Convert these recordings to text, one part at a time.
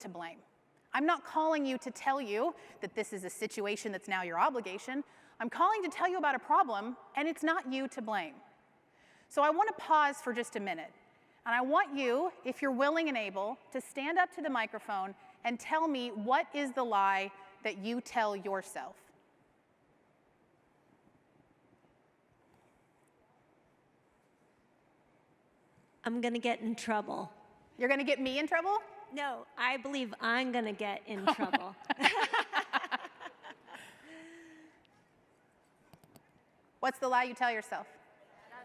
to blame. I'm not calling you to tell you that this is a situation that's now your obligation. I'm calling to tell you about a problem, and it's not you to blame. So I want to pause for just a minute. And I want you, if you're willing and able, to stand up to the microphone and tell me what is the lie that you tell yourself. I'm going to get in trouble. You're going to get me in trouble? No, I believe I'm going to get in trouble. What's the lie you tell yourself?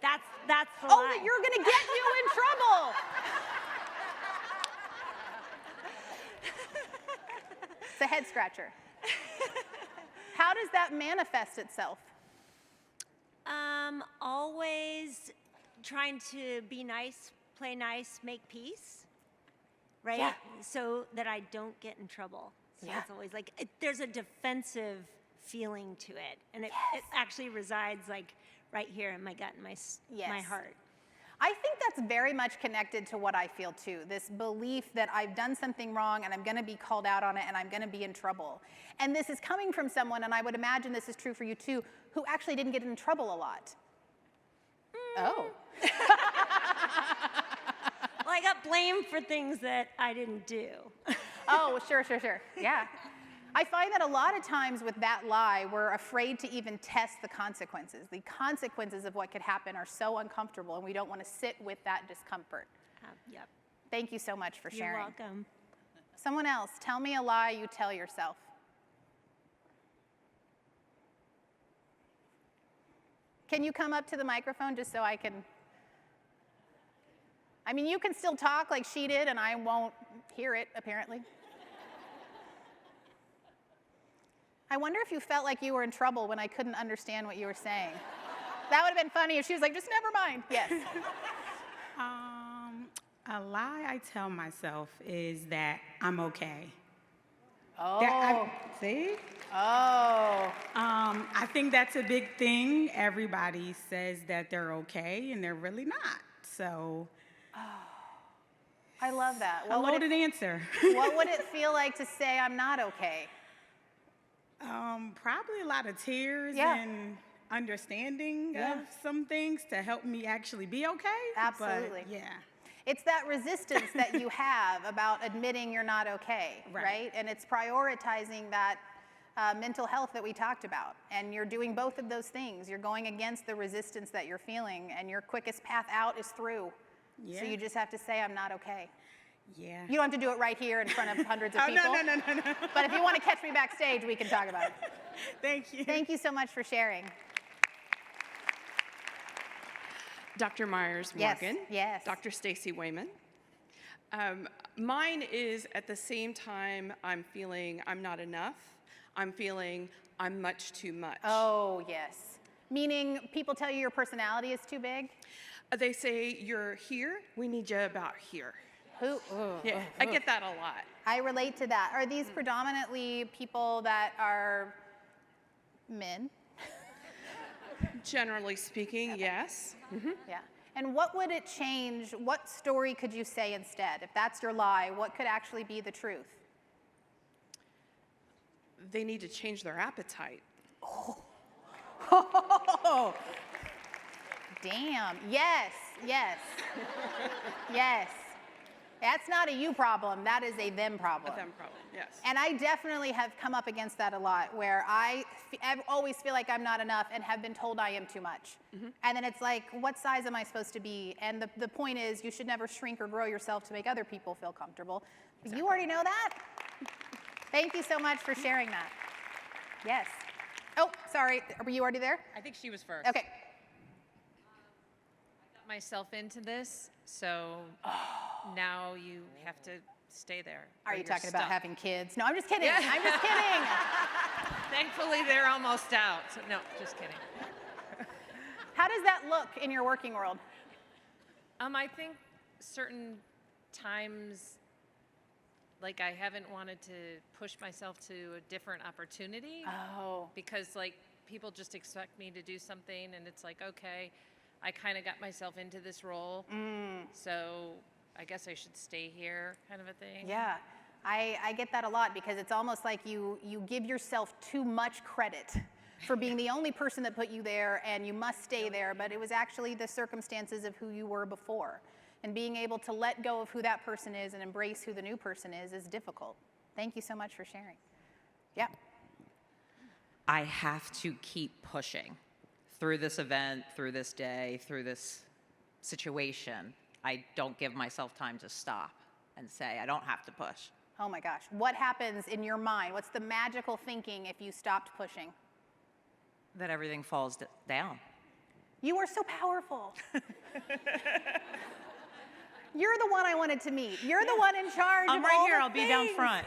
That's the Oh, lie. that you're going to get you in trouble. It's a head scratcher. How does that manifest itself? Always trying to be nice, play nice, make peace, right? Yeah. So that I don't get in trouble. So Yeah. it's always like, there's a defensive feeling to it. And it actually resides like right here in my gut and my heart. I think that's very much connected to what I feel too, this belief that I've done something wrong and I'm going to be called out on it and I'm going to be in trouble. And this is coming from someone, and I would imagine this is true for you too, who actually didn't get in trouble a lot. Oh. Well, I got blamed for things that I didn't do. Oh, sure. Yeah. I find that a lot of times with that lie, we're afraid to even test the consequences. The consequences of what could happen are so uncomfortable, and we don't want to sit with that discomfort. Yep. Thank you so much for sharing. You're welcome. Someone else, tell me a lie you tell yourself. Can you come up to the microphone just so I can? I mean, you can still talk like she did, and I won't hear it, apparently. I wonder if you felt like you were in trouble when I couldn't understand what you were saying. That would have been funny if she was like, just never mind. Yes. A lie I tell myself is that I'm okay. Oh. See? Oh. I think that's a big thing. Everybody says that they're okay, and they're really not. So. I love that. A loaded answer. What would it feel like to say I'm not okay? Probably a lot of tears Yeah. and understanding Yeah. of some things to help me actually be okay. Absolutely. But, yeah. It's that resistance that you have about admitting you're not okay, right? And it's prioritizing that mental health that we talked about. And you're doing both of those things. You're going against the resistance that you're feeling, and your quickest path out is through. Yeah. So you just have to say, I'm not okay. Yeah. You don't have to do it right here in front of hundreds of people. No. But if you want to catch me backstage, we can talk about it. Thank you. Thank you so much for sharing. Dr. Myers Morgan. Yes. Dr. Stacy Wayman. Mine is at the same time I'm feeling I'm not enough, I'm feeling I'm much too much. Oh, yes. Meaning people tell you your personality is too big? They say, you're here, we need you about here. Yeah, I get that a lot. I relate to that. Are these predominantly people that are men? Generally speaking, yes. Mm-hmm. Yeah. And what would it change? What story could you say instead? If that's your lie, what could actually be the truth? They need to change their appetite. Oh. Damn. Yes. That's not a you problem. That is a them problem. A them problem, yes. And I definitely have come up against that a lot, where I always feel like I'm not enough and have been told I am too much. Mm-hmm. And then it's like, what size am I supposed to be? And the point is, you should never shrink or grow yourself to make other people feel comfortable. Exactly. You already know that. Thank you so much for sharing that. Yes. Oh, sorry. Were you already there? I think she was first. Okay. I got myself into this, so now you have to stay there. Are you talking about having kids? No, I'm just kidding. Yeah. I'm just kidding. Thankfully, they're almost out. So, no, just kidding. How does that look in your working world? I think certain times, like I haven't wanted to push myself to a different opportunity. Oh. Because like people just expect me to do something, and it's like, okay, I kind of got myself into this role, so I guess I should stay here, kind of a thing. Yeah. I get that a lot because it's almost like you give yourself too much credit for being the only person that put you there and you must stay there, but it was actually the circumstances of who you were before. And being able to let go of who that person is and embrace who the new person is difficult. Thank you so much for sharing. Yeah. I have to keep pushing through this event, through this day, through this situation. I don't give myself time to stop and say, I don't have to push. Oh my gosh. What happens in your mind? What's the magical thinking if you stopped pushing? That everything falls down. You are so powerful. You're the one I wanted to meet. You're the one in charge I'm of right all here. the I'll be down things. front.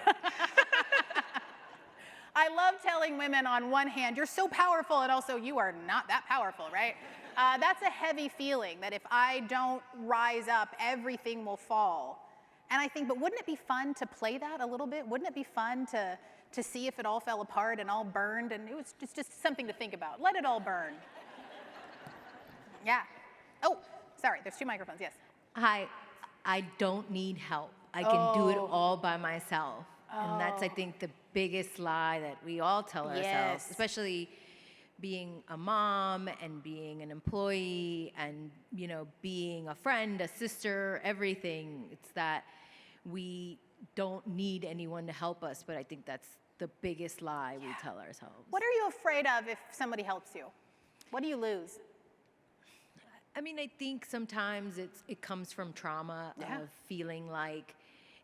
I love telling women on one hand, you're so powerful, and also you are not that powerful, right? That's a heavy feeling that if I don't rise up, everything will fall. And I think, but wouldn't it be fun to play that a little bit? Wouldn't it be fun to see if it all fell apart and all burned? And it's just something to think about. Let it all burn. Yeah. Oh, sorry, there's 2 microphones, yes. Hi, I don't need help. I can do it all by myself. And that's, I think, the biggest lie that we all tell ourselves, Yes. especially being a mom and being an employee and, being a friend, a sister, everything. It's that we don't need anyone to help us, but I think that's the biggest lie we tell ourselves. What are you afraid of if somebody helps you? What do you lose? I mean, I think sometimes it comes from trauma Yeah. of feeling like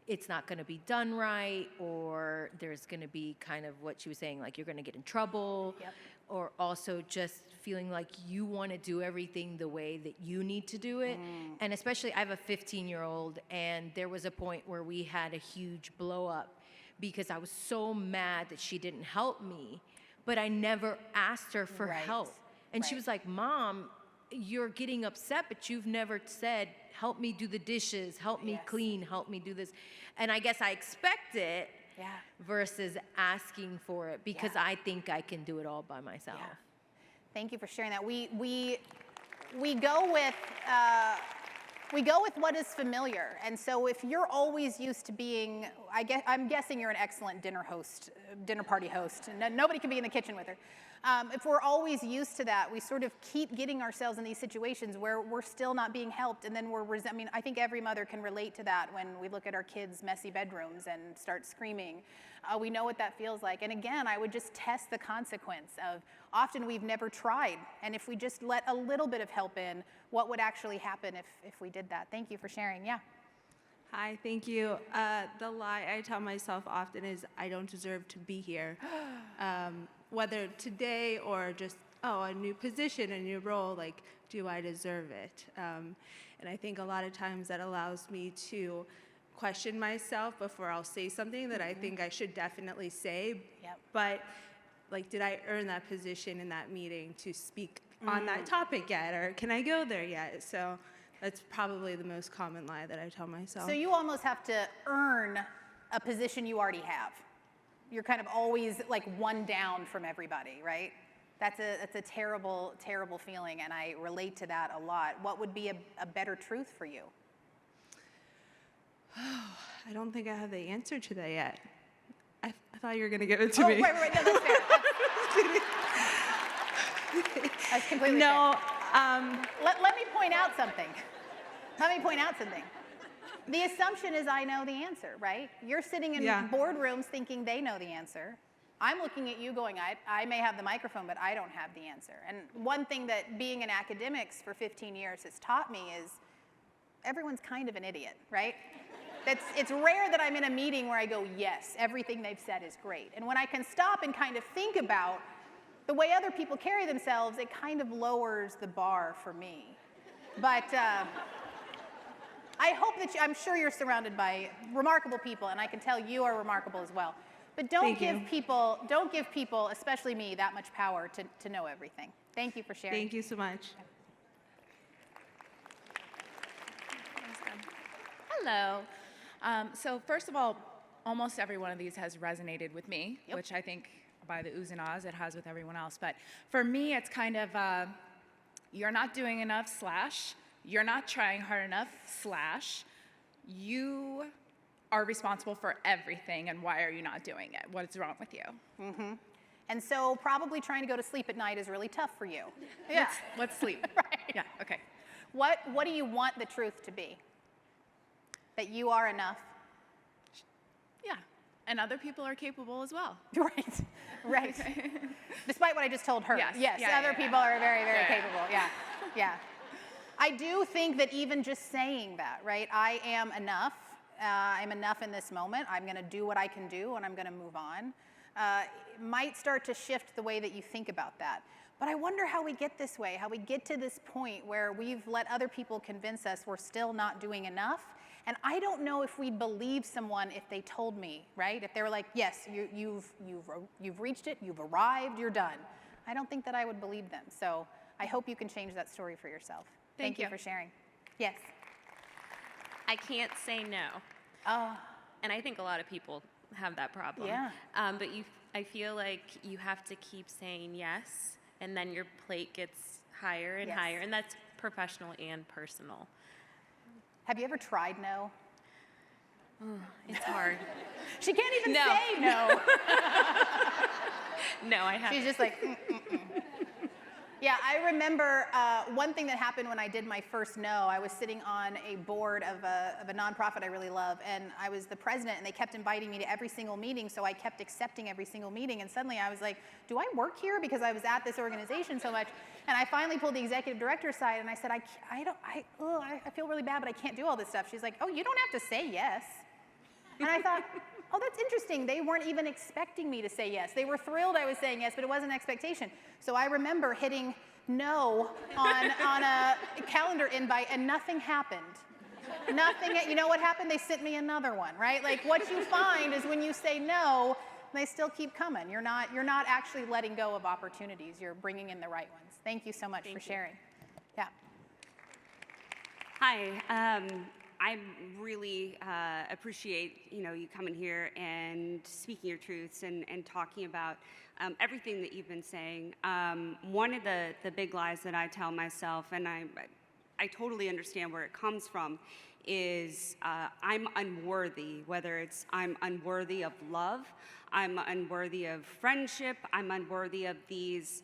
it's not going to be done right, or there's going to be kind of what she was saying, like you're going to get in trouble, Yep. or also just feeling like you want to do everything the way that you need to do it. And especially, I have a 15-year-old, and there was a point where we had a huge blow up because I was so mad that she didn't help me, but I never asked her for Right. help. And she Right. was like, Mom, you're getting upset, but you've never said, help me do the dishes, help me Yes. clean, help me do this. And I guess I expect it Yeah. versus asking for it because Yeah. I think I can do it all by myself. Yeah. Thank you for sharing that. We go with what is familiar, and so if you're always used to being, I'm guessing you're an excellent dinner party host, and nobody can be in the kitchen with her. If we're always used to that, we sort of keep getting ourselves in these situations where we're still not being helped, and then I think every mother can relate to that when we look at our kids' messy bedrooms and start screaming. We know what that feels like. And again, I would just test the consequence of often we've never tried, and if we just let a little bit of help in, what would actually happen if we did that? Thank you for sharing. Yeah. Hi, thank you. The lie I tell myself often is I don't deserve to be here. Whether today or just, a new position, a new role, like, do I deserve it? And I think a lot of times that allows me to question myself before I'll say something that I think I should definitely say. Yep. But, like, did I earn that position in that meeting to speak on that topic yet? Or can I go there yet? So that's probably the most common lie that I tell myself. So you almost have to earn a position you already have. You're kind of always like one down from everybody, right? That's a terrible, terrible feeling, and I relate to that a lot. What would be a better truth for you? I don't think I have the answer to that yet. I thought you were going to give it to Oh, me. wait, no, that's fair. That's completely No, fair. Let me point out something. The assumption is I know the answer, right? You're sitting in Yeah. boardrooms thinking they know the answer. I'm looking at you going, I may have the microphone, but I don't have the answer. And one thing that being in academics for 15 years has taught me is everyone's kind of an idiot, right? It's rare that I'm in a meeting where I go, yes, everything they've said is great. And when I can stop and kind of think about the way other people carry themselves, it kind of lowers the bar for me. But I hope that I'm sure you're surrounded by remarkable people, and I can tell you are remarkable as well. But don't give people, especially me, that much power to know everything. Thank you for sharing. thank you so much. Hello. So first of all, almost every one of these has resonated with me, Yep. which I think by the oohs and ahs it has with everyone else. But for me, it's kind of you're not doing enough / you're not trying hard enough / you are responsible for everything, and why are you not doing it? What's wrong with you? And so probably trying to go to sleep at night is really tough for you. Yeah. Let's sleep. Right. Yeah, okay. What do you want the truth to be? That you are enough? Yeah, and other people are capable as well. Right, right. Despite what I just told her. Yes. Yes, Yeah, other yeah, people yeah. are very, very Yeah, yeah. capable. Yeah, yeah. I do think that even just saying that, right? I am enough. I'm enough in this moment. I'm going to do what I can do, and I'm going to move on. Might start to shift the way that you think about that. But I wonder how we get this way, how we get to this point where we've let other people convince us we're still not doing enough. And I don't know if we'd believe someone if they told me, right? If they were like, yes, you've reached it, you've arrived, you're done. I don't think that I would believe them. So I hope you can change that story for yourself. Thank you for sharing. Yes. I can't say no. Oh, And I think a lot of people have that problem. Yeah. But I feel like you have to keep saying yes, and then your plate gets higher and Yes. higher, and that's professional and personal. have you ever tried no? It's hard. She can't even No. say no. No, I haven't. She's just like, Yeah, I remember one thing that happened when I did my first no. I was sitting on a board of a nonprofit I really love, and I was the president, and they kept inviting me to every single meeting, so I kept accepting every single meeting, and suddenly I was like, do I work here? Because I was at this organization so much, and I finally pulled the executive director aside, and I said, I feel really bad, but I can't do all this stuff. She's like, oh, you don't have to say yes. And I thought, oh, that's interesting. They weren't even expecting me to say yes. They were thrilled I was saying yes, but it wasn't an expectation. So I remember hitting no on a calendar invite, and nothing happened. Nothing. You know what happened? They sent me another one, right? Like, what you find is when you say no, they still keep coming. You're not actually letting go of opportunities. You're bringing in the right ones. Thank you so much for sharing. Yeah. Hi. I really appreciate you coming here and speaking your truths and talking about everything that you've been saying. One of the big lies that I tell myself, and I totally understand where it comes from, is I'm unworthy. Whether it's I'm unworthy of love, I'm unworthy of friendship, I'm unworthy of these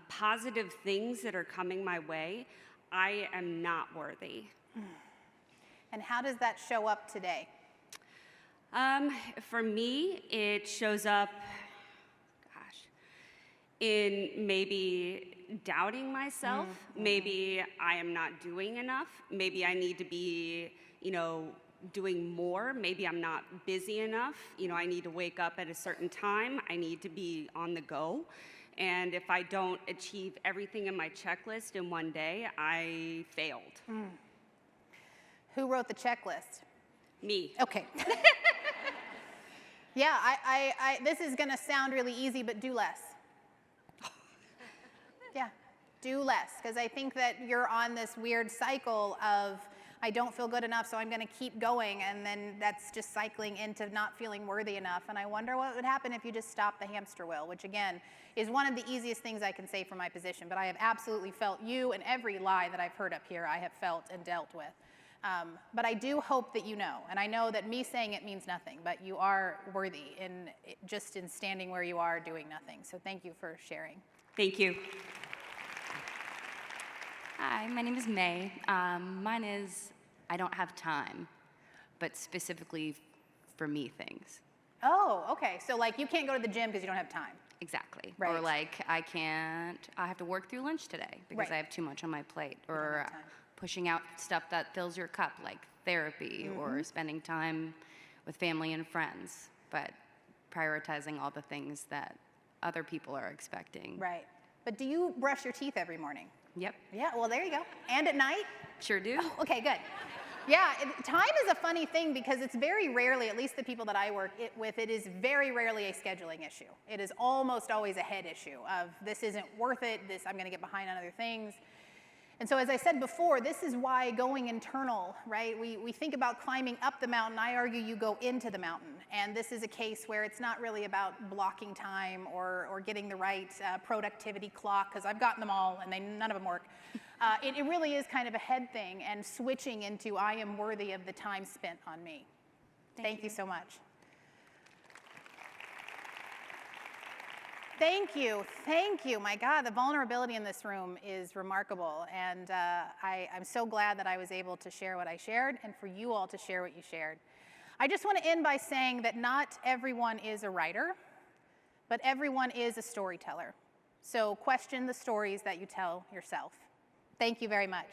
positive things that are coming my way. I am not worthy. And how does that show up today? For me, it shows up, in maybe doubting myself. Maybe I am not doing enough. Maybe I need to be, doing more. Maybe I'm not busy enough. I need to wake up at a certain time. I need to be on the go. And if I don't achieve everything in my checklist in one day, I failed. Who wrote the checklist? Me. Okay. Yeah, this is going to sound really easy, but do less. Yeah, do less, because I think that you're on this weird cycle of, I don't feel good enough, so I'm going to keep going, and then that's just cycling into not feeling worthy enough. And I wonder what would happen if you just stopped the hamster wheel, which again is one of the easiest things I can say from my position, but I have absolutely felt you, and every lie that I've heard up here I have felt and dealt with. But I do hope that you know, and I know that me saying it means nothing, but you are worthy just in standing where you are doing nothing. So thank you for sharing. Thank you. Hi, my name is May. Mine is, I don't have time, but specifically for me things. Oh, okay. So like you can't go to the gym because you don't have time. Exactly. Right. Or like I have to work through lunch today because Right. I have too much on my plate. don't Or have time. pushing out stuff that fills your cup, like therapy or spending time with family and friends, but prioritizing all the things that other people are expecting. Right. But do you brush your teeth every morning? Yep. Yeah, well, there you go. And at night? Sure do. Okay, good. Yeah, time is a funny thing because it's very rarely, at least the people that I work with, it is very rarely a scheduling issue. It is almost always a head issue of this isn't worth it, I'm going to get behind on other things. And so as I said before, this is why going internal, right? We think about climbing up the mountain. I argue you go into the mountain. And this is a case where it's not really about blocking time or getting the right productivity clock, because I've gotten them all and none of them work. It really is kind of a head thing and switching into I am worthy of the time spent on me. Thank you so much. Thank you. Thank you. My God, the vulnerability in this room is remarkable. And I'm so glad that I was able to share what I shared and for you all to share what you shared. I just want to end by saying that not everyone is a writer, but everyone is a storyteller. So question the stories that you tell yourself. Thank you very much.